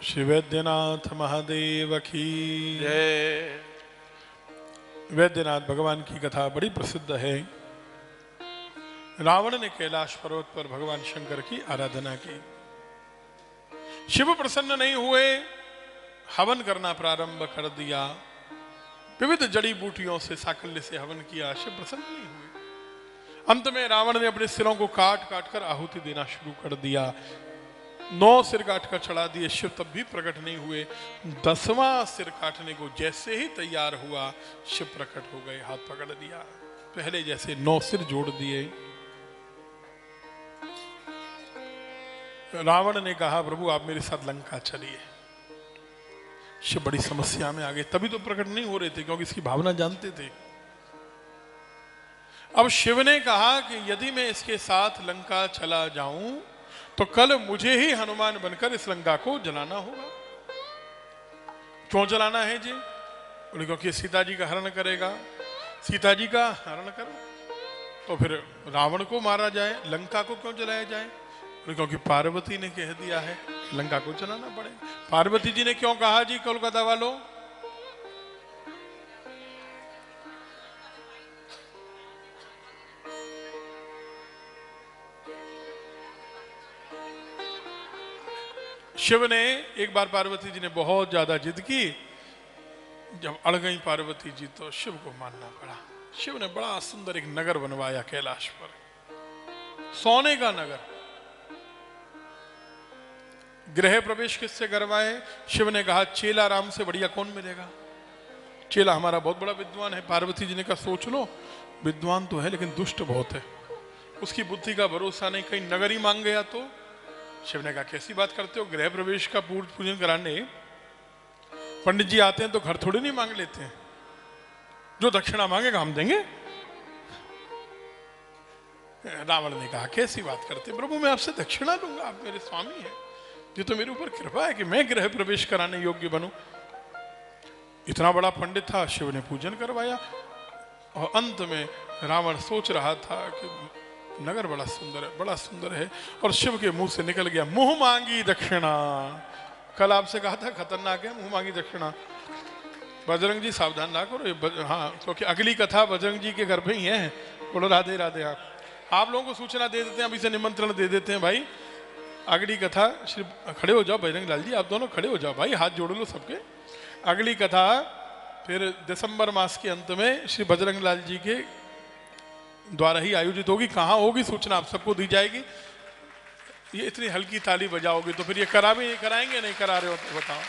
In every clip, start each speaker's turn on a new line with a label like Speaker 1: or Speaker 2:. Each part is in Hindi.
Speaker 1: श्री वैद्यनाथ महादेव की
Speaker 2: जय।
Speaker 1: वैद्यनाथ भगवान की कथा बड़ी प्रसिद्ध है। रावण ने कैलाश पर्वत पर भगवान शंकर की आराधना की। शिव प्रसन्न नहीं हुए, हवन करना प्रारंभ कर दिया। विविध जड़ी बूटियों से साकल्य से हवन किया, शिव प्रसन्न नहीं हुए। अंत में रावण ने अपने सिरों को काट काट कर आहुति देना शुरू कर दिया। 9 सिर काट कर चढ़ा दिए, शिव तब भी प्रकट नहीं हुए। 10वां सिर काटने को जैसे ही तैयार हुआ, शिव प्रकट हो गए, हाथ पकड़ दिया। पहले जैसे 9 सिर जोड़ दिए। रावण ने कहा, प्रभु आप मेरे साथ लंका चलिए। शिव बड़ी समस्या में आ गए, तभी तो प्रकट नहीं हो रहे थे, क्योंकि इसकी भावना जानते थे। अब शिव ने कहा कि यदि मैं इसके साथ लंका चला जाऊं तो कल मुझे ही हनुमान बनकर इस लंका को जलाना होगा। क्यों जलाना है जी? बोले क्योंकि सीता जी का हरण करेगा। सीता जी का हरण करो तो फिर रावण को मारा जाए, लंका को क्यों जलाया जाए? बोले क्योंकि पार्वती ने कह दिया है लंका को जलाना पड़ेगा। पार्वती जी ने क्यों कहा जी कोलकाता वालों? शिव ने एक बार, पार्वती जी ने बहुत ज्यादा जिद की। जब अड़ गई पार्वती जी तो शिव को मानना पड़ा। शिव ने बड़ा सुंदर एक नगर बनवाया कैलाश पर, सोने का नगर। गृह प्रवेश किससे करवाए? शिव ने कहा चेला राम से बढ़िया कौन मिलेगा। चेला हमारा बहुत बड़ा विद्वान है। पार्वती जी ने कहा सोच लो, विद्वान तो है लेकिन दुष्ट बहुत है, उसकी बुद्धि का भरोसा नहीं, कहीं नगर ही मांग गया तो। शिव ने कहा कैसी बात करते हो, गृह प्रवेश का पूजन कराने पंडित जी आते हैं तो घर थोड़ी नहीं मांग लेते हैं, जो दक्षिणा मांगेगा हम देंगे। रावण ने कहा कैसी बात करते प्रभु, मैं आपसे दक्षिणा लूंगा, आप मेरे स्वामी हैं, ये तो मेरे ऊपर कृपा है कि मैं गृह प्रवेश कराने योग्य बनूं। इतना बड़ा पंडित था, शिव ने पूजन करवाया। और अंत में रावण सोच रहा था कि नगर बड़ा सुंदर है, बड़ा सुंदर है, और शिव के मुंह से निकल गया मुंह मांगी दक्षिणा। कल आपसे कहा था खतरनाक है मुंह मांगी दक्षिणा। बजरंग जी सावधान ना करो, हाँ, क्योंकि अगली कथा बजरंग जी के घर पे ही है। बोलो राधे राधे। आप लोगों को सूचना दे देते हैं, अभी से निमंत्रण दे देते हैं भाई। अगली कथा, श्री खड़े हो जाओ बजरंग लाल जी, आप दोनों खड़े हो जाओ भाई, हाथ जोड़ लो सबके। अगली कथा फिर दिसंबर मास के अंत में श्री बजरंग लाल जी के द्वारा ही आयोजित होगी। कहाँ होगी सूचना आप सबको दी जाएगी। ये इतनी हल्की ताली बजाओगे तो फिर ये कराएंगे नहीं करा रहे हो तो बताओ।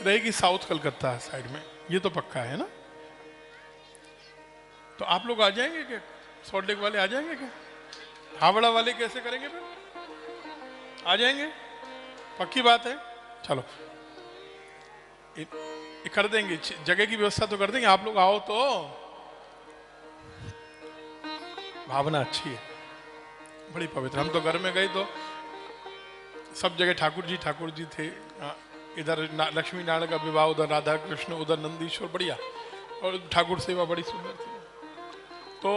Speaker 1: रहेगी साउथ कलकत्ता साइड में, ये तो पक्का है ना। तो आप लोग आ जाएंगे क्या? सॉल्ट लेक वाले आ जाएंगे क्या? हावड़ा वाले कैसे करेंगे फिर? आ जाएंगे, पक्की बात है। चलो कर देंगे, जगह की व्यवस्था तो कर देंगे, आप लोग आओ तो। भावना अच्छी है, बड़ी पवित्र। हम तो घर में गए तो सब जगह ठाकुर जी थे। इधर लक्ष्मी नारायण का विवाह, उधर राधा कृष्ण, उधर नंदीश्वर, बढ़िया। और ठाकुर सेवा बड़ी सुंदर थी। तो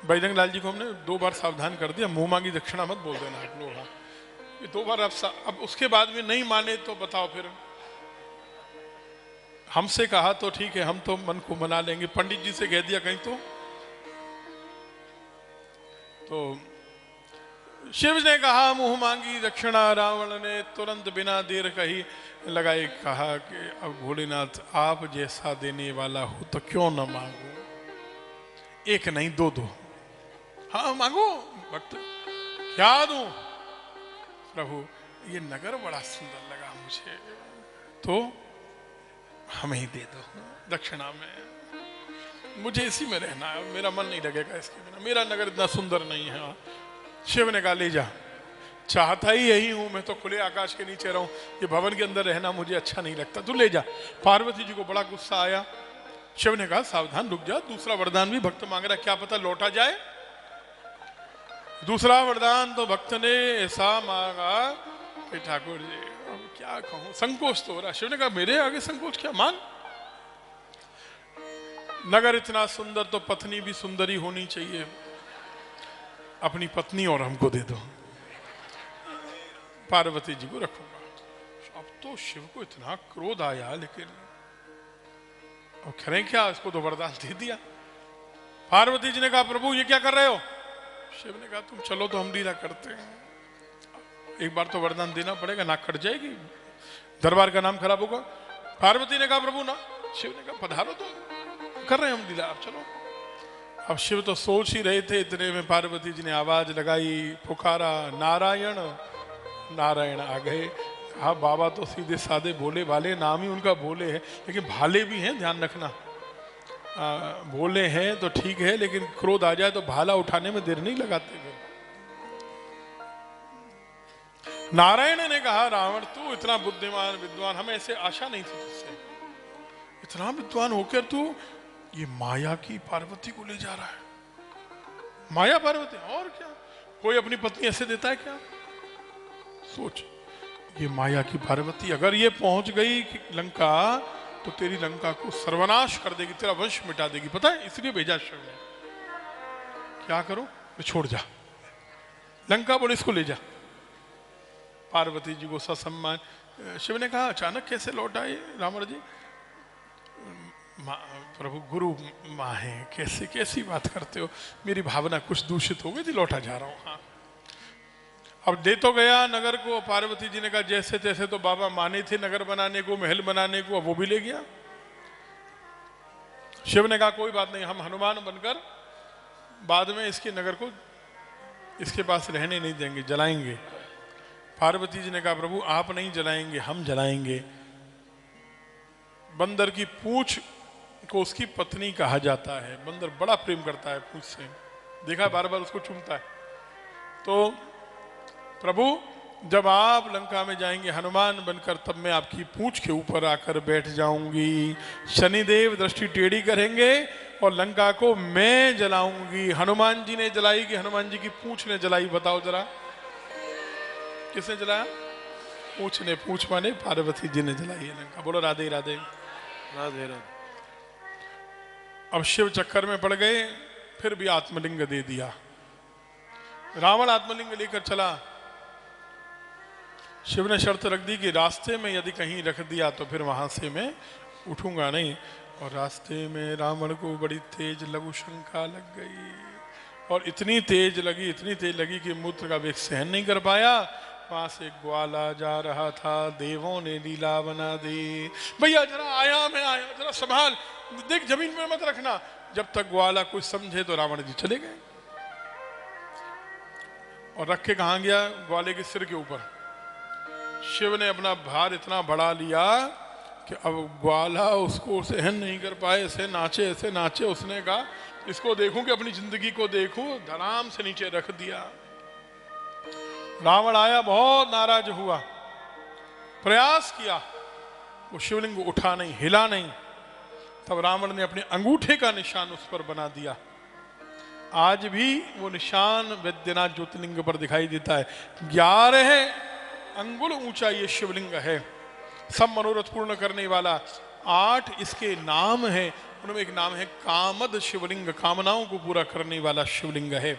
Speaker 1: बजरंग लाल जी को हमने 2 बार सावधान कर दिया, मुंह मांगी दक्षिणा मत बोल देना आप लोग। हाँ, 2 बार अब उसके बाद भी नहीं माने तो बताओ फिर। हमसे कहा तो ठीक है, हम तो मन को मना लेंगे, पंडित जी से कह दिया कहीं तो शिव ने कहा मुंह मांगी दक्षिणा। रावण ने तुरंत बिना देर कही लगाई कहा कि अब भोलेनाथ आप जैसा देने वाला हो तो क्यों न मांगो, 1 नहीं 2 दो। हाँ मांगो भक्त, क्या दूं प्रभु? ये नगर बड़ा सुंदर लगा मुझे, तो हमें ही दे दो दक्षिणा में, मुझे इसी में रहना है, मेरा मन नहीं लगेगा इसके बिना, मेरा नगर इतना सुंदर नहीं है। शिव ने कहा ले जा, चाहता ही यही हूं मैं तो, खुले आकाश के नीचे रहूं, ये भवन के अंदर रहना मुझे अच्छा नहीं लगता, तू ले जा। पार्वती जी को बड़ा गुस्सा आया। शिव ने कहा सावधान रुक जा, दूसरा वरदान भी भक्त मांग रहा, क्या पता लौटा जाए। दूसरा वरदान तो भक्त ने ऐसा मांगा कि ठाकुर जी अब क्या कहूं, संकोच तो हो रहा। शिव ने कहा मेरे आगे संकोच क्या, मांग। नगर इतना सुंदर तो पत्नी भी सुंदरी होनी चाहिए। अपनी पत्नी और हमको दे दो, पार्वती जी को रखूंगा। अब तो शिव को इतना क्रोध आया, लेकिन अब करें क्या, इसको तो वरदान दे दिया। पार्वती जी ने कहा प्रभु ये क्या कर रहे हो? शिव ने कहा तुम चलो तो हम लीला करते हैं। एक बार तो वरदान देना पड़ेगा, नाक कट जाएगी, दरबार का नाम खराब होगा। पार्वती ने कहा प्रभु ना। शिव ने कहा पधारो, तुम कर रहे हैं हम लीला, अब चलो। अब शिव तो सोच ही रहे थे, इतने में पार्वती जी ने आवाज लगाई, पुकारा नारायण। नारायण आ गए। कहा बाबा तो सीधे साधे भोले भाले, नाम ही उनका भोले है, लेकिन भाले भी हैं, ध्यान रखना। भोले हैं तो ठीक है, लेकिन क्रोध आ जाए तो भाला उठाने में देर नहीं लगाते फिर। नारायण ने कहा रावण तू इतना बुद्धिमान विद्वान, हमें ऐसे आशा नहीं थी तुझसे। इतना विद्वान होकर तू ये माया की पार्वती को ले जा रहा है। माया पार्वती, और क्या कोई अपनी पत्नी ऐसे देता है क्या? सोच, ये माया की पार्वती अगर ये पहुंच गई लंका तो तेरी लंका को सर्वनाश कर देगी, तेरा वंश मिटा देगी, पता है? इसलिए भेजा शिव ने। क्या करो? छोड़ जा, लंका पुलिस को ले जा। पार्वती जी को ससम्मान। शिव ने कहा अचानक कैसे लौट आए रावण जी? प्रभु गुरु माँ है, कैसे कैसी बात करते हो, मेरी भावना कुछ दूषित हो गई थी, लौटा जा रहा हूं। हाँ, अब दे तो गया नगर को। पार्वती जी ने कहा जैसे तैसे तो बाबा माने थे नगर बनाने को, महल बनाने को, अब वो भी ले गया। शिव ने कहा कोई बात नहीं, हम हनुमान बनकर बाद में इसके नगर को इसके पास रहने नहीं देंगे, जलाएंगे। पार्वती जी ने कहा प्रभु आप नहीं जलाएंगे, हम जलाएंगे। बंदर की पूंछ को उसकी पत्नी कहा जाता है। बंदर बड़ा प्रेम करता है पूंछ से, देखा बार बार उसको चूमता है। तो प्रभु जब आप लंका में जाएंगे हनुमान बनकर, तब मैं आपकी पूंछ के ऊपर आकर बैठ जाऊंगी। शनिदेव दृष्टि टेढ़ी करेंगे और लंका को मैं जलाऊंगी। हनुमान जी ने जलाई कि हनुमान जी की पूंछ ने जलाई? बताओ जरा, किसने जलाया? पूंछ ने। पूंछ माने पार्वती जी ने जलाई है लंका। बोलो राधे राधे राधे राधे। अब शिव चक्कर में पड़ गए, फिर भी आत्मलिंग दे दिया। रावण आत्मलिंग लेकर चला। शिव ने शर्त रख दी कि रास्ते में यदि कहीं रख दिया तो फिर वहां से मैं उठूंगा नहीं। और रास्ते में रावण को बड़ी तेज लघु शंका लग गई, और इतनी तेज लगी कि मूत्र का वेग सहन नहीं कर पाया। वहां से ग्वाला जा रहा था, देवों ने लीला बना दी। भैया जरा आया, मैं आया, जरा संभाल, देख जमीन में मत रखना। जब तक ग्वाला कुछ समझे तो रावण जी चले गए। और रख के कहां गया? ग्वाले के सिर के ऊपर। शिव ने अपना भार इतना बढ़ा लिया कि अब ग्वाला उसको सहन नहीं कर पाए, ऐसे नाचे। उसने कहा इसको देखूं कि अपनी जिंदगी को देखूं, धड़ाम से नीचे रख दिया। रावण आया, बहुत नाराज हुआ, प्रयास किया, वो शिवलिंग उठा नहीं, हिला नहीं। तब रावण ने अपने अंगूठे का निशान उस पर बना दिया। आज भी वो निशान वैद्यनाथ ज्योतिर्लिंग पर दिखाई देता है। 11 अंगुल ऊंचा ये शिवलिंग है, सब मनोरथ पूर्ण करने वाला। 8 इसके नाम है, उनमें एक नाम है कामद शिवलिंग, कामनाओं को पूरा करने वाला शिवलिंग है।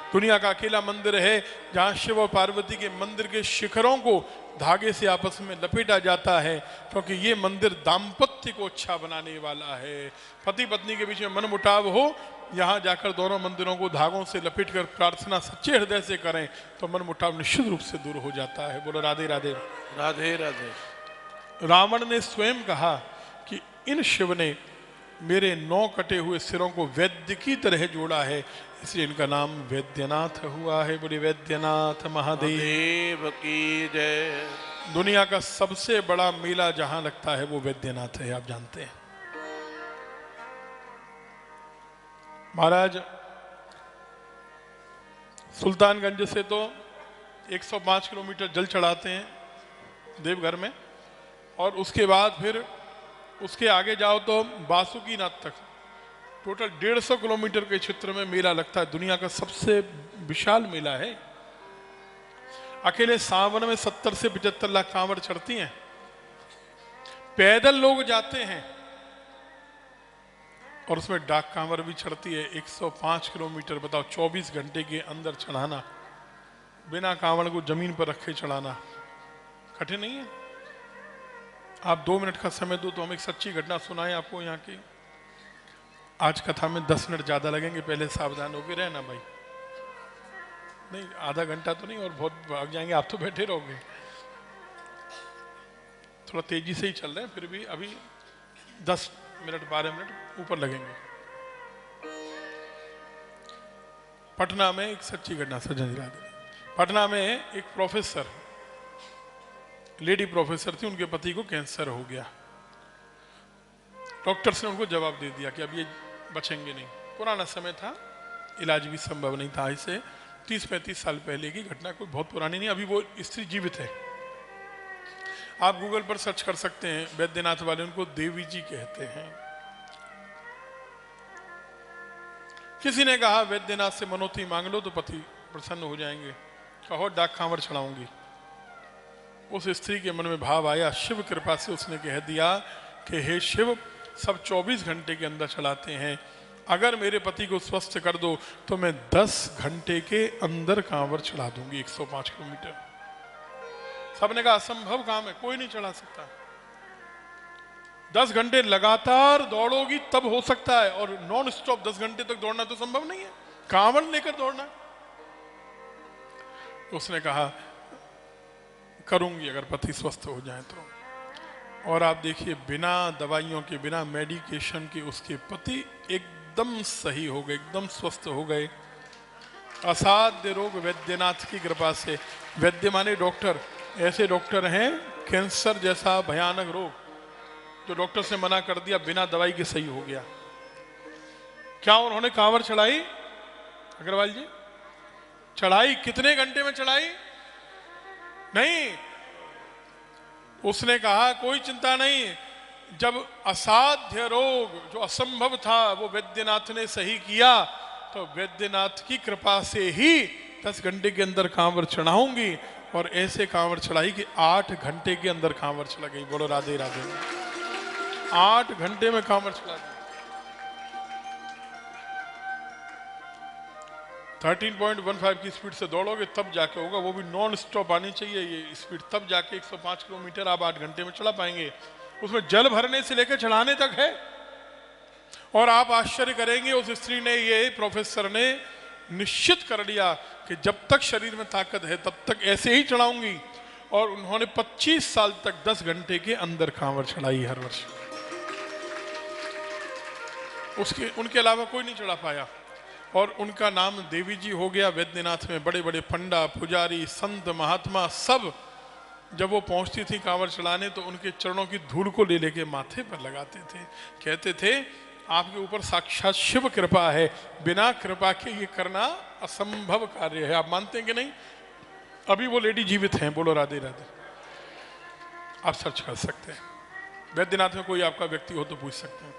Speaker 1: दुनिया का अकेला मंदिर है जहां शिव और पार्वती के मंदिर के शिखरों को धागे से आपस में लपेटा जाता है, क्योंकि ये मंदिर दाम्पत्य को अच्छा बनाने वाला है। पति पत्नी के बीच में मनमुटाव हो, यहाँ जाकर दोनों मंदिरों को धागों से लपेट कर प्रार्थना सच्चे हृदय से करें तो मनमुटाव निश्चित रूप से दूर हो जाता है। बोलो राधे राधे राधे राधे। रावण ने स्वयं कहा कि इन शिव ने मेरे 9 कटे हुए सिरों को वैद्य की तरह जोड़ा है, इसलिए इनका नाम वैद्यनाथ हुआ है। बोले वैद्यनाथ महादेव की जय। दुनिया का सबसे बड़ा मेला जहां लगता है वो वैद्यनाथ है, आप जानते हैं। महाराज सुल्तानगंज से तो 105 किलोमीटर जल चढ़ाते हैं देवघर में, और उसके बाद फिर उसके आगे जाओ तो बासुकीनाथ तक, टोटल 150 किलोमीटर के क्षेत्र में मेला लगता है। दुनिया का सबसे विशाल मेला है। अकेले सावन में 70 से 75 लाख कांवड़ चढ़ती हैं। पैदल लोग जाते हैं, और उसमें डाक कांवर भी चढ़ती है 105 किलोमीटर। बताओ 24 घंटे के अंदर चढ़ाना, बिना कांवड़ को जमीन पर रखे चढ़ाना कठिन नहीं है। आप 2 मिनट का समय दो तो हम एक सच्ची घटना सुनाएं आपको यहाँ की। आज कथा में 10 मिनट ज्यादा लगेंगे, पहले सावधान होकर रहना भाई। नहीं आधा घंटा तो नहीं, और बहुत भाग जाएंगे, आप तो बैठे रहोगे। थोड़ा तेजी से ही चल रहे हैं, फिर भी अभी 10 मिनट 12 मिनट ऊपर लगेंगे। पटना में एक सच्ची घटना सज्जन जी, पटना में एक प्रोफेसर, लेडी प्रोफेसर थी, उनके पति को कैंसर हो गया। डॉक्टर्स ने उनको जवाब दे दिया कि अब ये बचेंगे नहीं। पुराना समय था, इलाज भी संभव नहीं था। इसे 30-35 साल पहले की घटना, कोई बहुत पुरानी नहीं। अभी वो स्त्री जीवित है, आप गूगल पर सर्च कर सकते हैं। वैद्यनाथ वाले उनको देवी जी कहते हैं। किसी ने कहा वैद्यनाथ से मनोती मांग लो तो पति प्रसन्न हो जाएंगे, कहो डाक खांवर चढ़ाऊंगी। उस स्त्री के मन में भाव आया, शिव कृपा से उसने कह दिया कि हे शिव, सब 24 घंटे के अंदर चलाते हैं, अगर मेरे पति को स्वस्थ कर दो तो मैं 10 घंटे के अंदर कांवर चढ़ा दूंगी 105 किलोमीटर। सबने कहा असंभव काम है, कोई नहीं चढ़ा सकता। 10 घंटे लगातार दौड़ोगी तब हो सकता है, और नॉन स्टॉप 10 घंटे तक दौड़ना तो संभव नहीं है, कांवड़ लेकर दौड़ना। उसने कहा करूंगी अगर पति स्वस्थ हो जाए तो। और आप देखिए, बिना दवाइयों के, बिना मेडिकेशन के उसके पति एकदम सही हो गए, एकदम स्वस्थ हो गए। असाध्य रोग वैद्यनाथ की कृपा से। वैद्य माने डॉक्टर, ऐसे डॉक्टर हैं कैंसर जैसा भयानक रोग जो डॉक्टर से मना कर दिया, बिना दवाई के सही हो गया। क्या उन्होंने कांवर चढ़ाई? अग्रवाल जी चढ़ाई? कितने घंटे में चढ़ाई? नहीं, उसने कहा कोई चिंता नहीं, जब असाध्य रोग जो असंभव था वो वैद्यनाथ ने सही किया, तो वैद्यनाथ की कृपा से ही 10 घंटे के अंदर कांवर चढ़ाऊंगी। और ऐसे कांवर चढ़ाई कि 8 घंटे के अंदर कांवर चला गई। बोलो राधे राधे। 8 घंटे में कांवर चला गई। 13.15 की स्पीड से दौड़ोगे तब जाके होगा, वो भी नॉन स्टॉप आनी चाहिए ये स्पीड, तब जाके 105 किलोमीटर आप 8 घंटे में चला पाएंगे। उसमें जल भरने से लेकर चढ़ाने तक है। और आप आश्चर्य करेंगे, उस स्त्री ने, ये प्रोफेसर ने निश्चित कर लिया कि जब तक शरीर में ताकत है तब तक ऐसे ही चढ़ाऊंगी। और उन्होंने 25 साल तक 10 घंटे के अंदर कांवर चढ़ाई हर वर्ष। उनके अलावा कोई नहीं चढ़ा पाया। और उनका नाम देवी जी हो गया। वैद्यनाथ में बड़े बड़े पंडा, पुजारी, संत, महात्मा सब जब वो पहुंचती थी कांवर चढ़ाने तो उनके चरणों की धूल को ले लेके माथे पर लगाते थे। कहते थे आपके ऊपर साक्षात शिव कृपा है, बिना कृपा के ये करना असंभव कार्य है। आप मानते हैं कि नहीं? अभी वो लेडी जीवित हैं। बोलो राधे राधे। आप सर्च कर सकते हैं, वैद्यनाथ में कोई आपका व्यक्ति हो तो पूछ सकते हैं।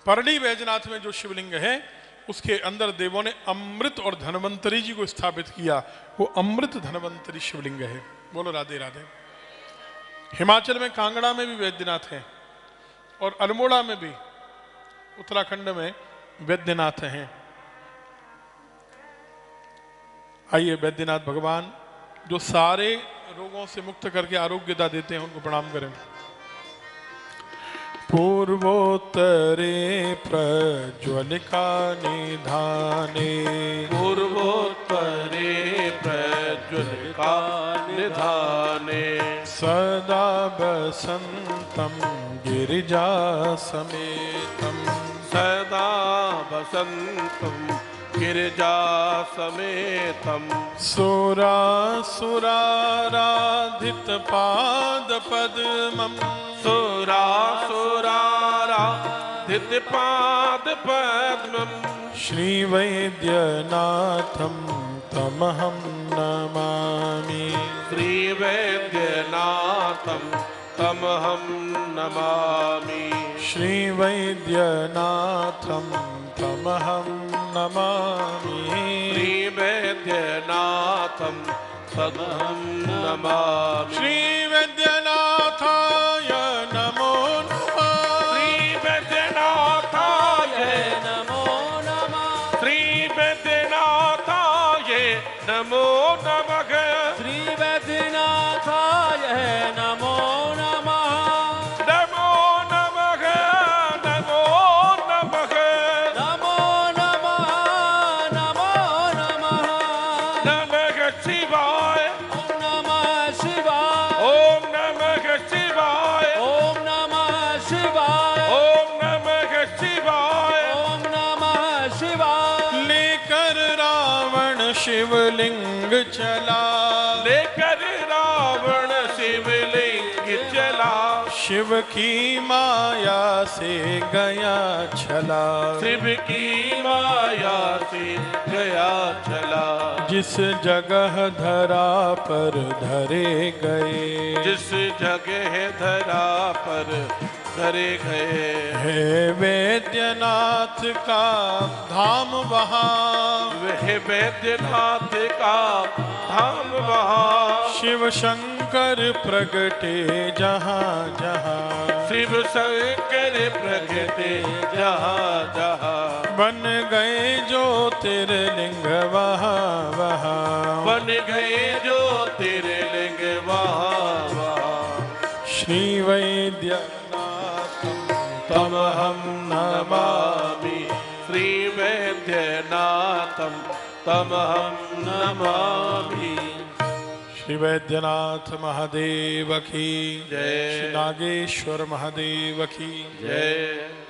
Speaker 1: परली वैजनाथ में जो शिवलिंग है उसके अंदर देवों ने अमृत और धनवंतरी जी को स्थापित किया। वो अमृत धनवंतरी शिवलिंग है। बोलो राधे राधे। हिमाचल में कांगड़ा में भी वैद्यनाथ हैं, और अल्मोड़ा में भी, उत्तराखंड में वैद्यनाथ हैं। आइए, वैद्यनाथ भगवान जो सारे रोगों से मुक्त करके आरोग्यता देते हैं, उनको प्रणाम करें। पूर्वोत्तरे प्रज्वलिका निधाने,
Speaker 2: पूर्वोत्तरे प्रज्वलिका निधाने,
Speaker 1: सदा वसन्तं गिरिजा समेतं,
Speaker 2: सदा वसन्तं गिरिजा समेतं,
Speaker 1: सुरासुराराधित पाद पद्मं,
Speaker 2: सुरासुराराधित पाद पद्मं,
Speaker 1: श्रीवैद्यनाथं तमहं नमामि,
Speaker 2: श्रीवैद्यनाथं तमहं नमामि,
Speaker 1: श्रीवैद्यनाथं तमहं नमामि,
Speaker 2: श्रीवैद्यनाथं तमहं नमामि,
Speaker 1: श्रीवैद्यनाथाय नमो नमः,
Speaker 2: श्रीवैद्यनाथाय नमो नमः
Speaker 3: श्री वैद्यनाथाय नमो नमः
Speaker 2: नमो नमः नमो नमः
Speaker 3: नमो नमः नमो नमः
Speaker 2: नमः शिवाय
Speaker 3: ओम नमः शिवाय
Speaker 2: ओम नमः शिवाय
Speaker 3: ओम नमः शिवाय
Speaker 2: ओम नमः शिवाय
Speaker 3: ओम नमः शिवाय
Speaker 1: लेकर रावण शिवलिंग चला,
Speaker 2: लेकर रावण शिवलिंग चला
Speaker 1: शिव की माया से गया छला।
Speaker 2: शिव की माया से गया चला
Speaker 1: जिस जगह धरा पर धरे गए,
Speaker 2: जिस जगह धरा पर धरे गए
Speaker 1: है वैद्यनाथ का धाम वहाँ,
Speaker 2: वह वैद्यनाथ का धाम वहाँ
Speaker 1: शिव शंकर प्रगटे जहाँ जहाँ,
Speaker 2: शिव शंकर प्रगटे जहाँ जहाँ
Speaker 1: बन गए ज्योतिर्लिंग वहाँ वहाँ।
Speaker 2: बन गए ज्योतिर्लिंग वहाँ वहाँ
Speaker 1: श्री वैद्यनाथं तमहं नमामि,
Speaker 2: श्री वैद्यनाथम तमहम नमामि।
Speaker 1: श्री वैद्यनाथ महादेव की
Speaker 2: जय।
Speaker 1: श्री नागेश्वर महादेव की
Speaker 2: जय।